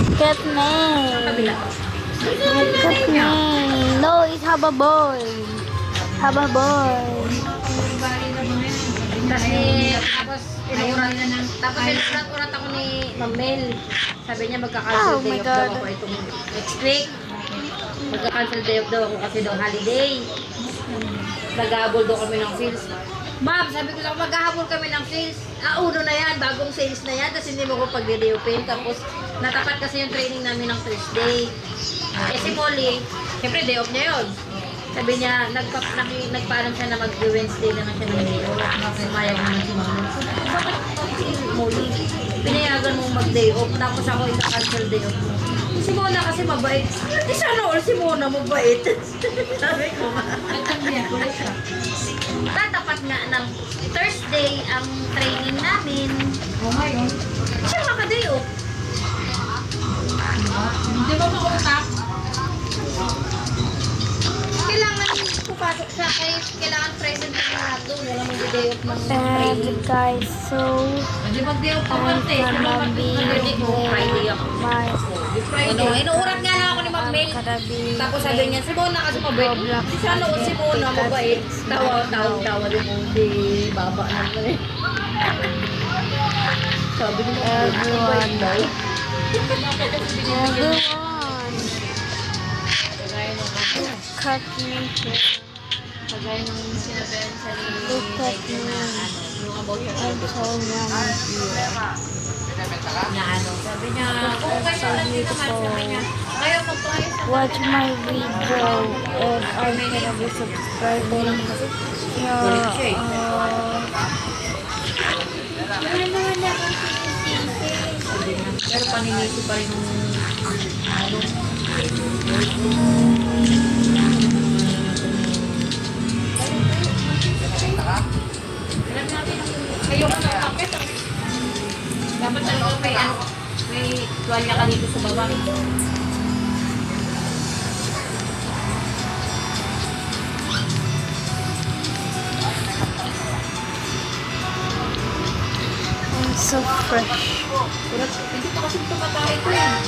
Look at me. Look at me. No, it's Haba Boy. Haba Boy. Tapos inurat ako ni Ma'am Mel. Sabi niya magka-cancel day off daw ako itong next week. Magka-cancel day off daw ako kasi daw holiday. Nag-ahabol daw kami ng sales. Ma'am, sabi ko lang mag-ahabol kami ng sales. Uno na yan, bagong sales na yan. Tapos hindi mo ko pag-day offin. Tapos natapat kasi yung training namin ng Thursday. Eh si Molly, siyempre day off niya yun. Sabi niya, nagpaalam siya na mag-Wednesday na siya ng day off. Sumayag naman si Ma'am. Bakit si Molly? Pinayagan mo mag-day off. Tapos ako isa-cancel day off mo. Si Mona kasi mabait. Di sana all si Mona mabait. Sabi ko nga. Tatapat nga ng Thursday ang training namin. Oh my God. Siya maka-day off. Di ba makutak? Kailangan pupasok siya kay kailangan present na lahat doon. Wala mo day off ng training. And guys, so Hindi mag-day off ka I'm mante. gonna be Friday ako. my Inuurat nga lang ako ni Ma'am Mel. Tapos sabi niya, si Mona kasi mabait. Siya noon si Mona mabait. Tawa din mo. Si Baba naman eh. Sabi niya, everyone. Cut me. Kagaya nung sinabihan sa Look at me. yung about yung I'm so young. na ano. Sabi niya, kung kayo lang din naman, sabi niya, kayo magpahayos na. Watch my video and I'm gonna be subscribing. Pero paninisi pa rin yung ano. Kayo ka ng kapit. Dapat talaga may tuwalya ka dito sa baba. I'm so fresh. Hindi pa kasi tumatay ko yan.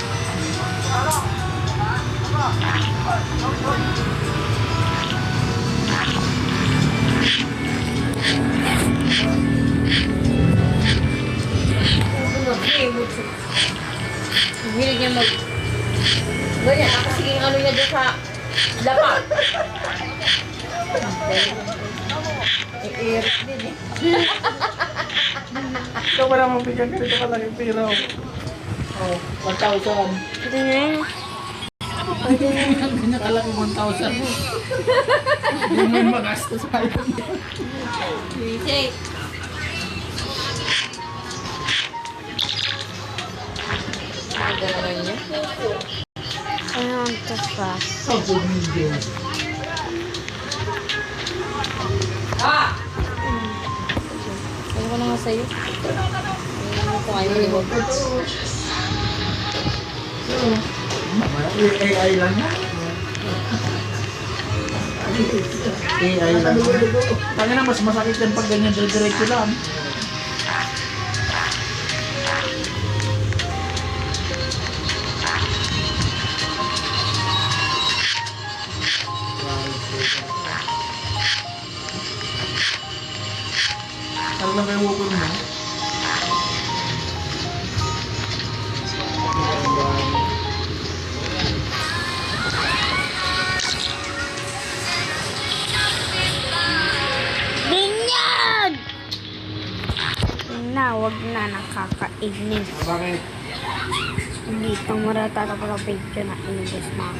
Hilig niya mag... Ganyan, tapos sige ano niya doon sa lapag. I-irit din eh. Ikaw wala mong bigyan ganito ka lang yung pera. Oh, 1,000. Tingnan. Ganyan ka lang yung 1,000 mo. Hindi mo yung magastos pa yun. DJ. Gano'n niya. I want to fast. Social media. Ano ko na nga sa'yo? Ano ko kayo ni Bob? AI lang yan. AI lang. Tangina na mas masakit yan pag ganyan diretso lang. Ano lang kayo hukul mo? Binyag! Na, wag na nakakainis. Bakit? Hindi pa marata na pala video na inubos na.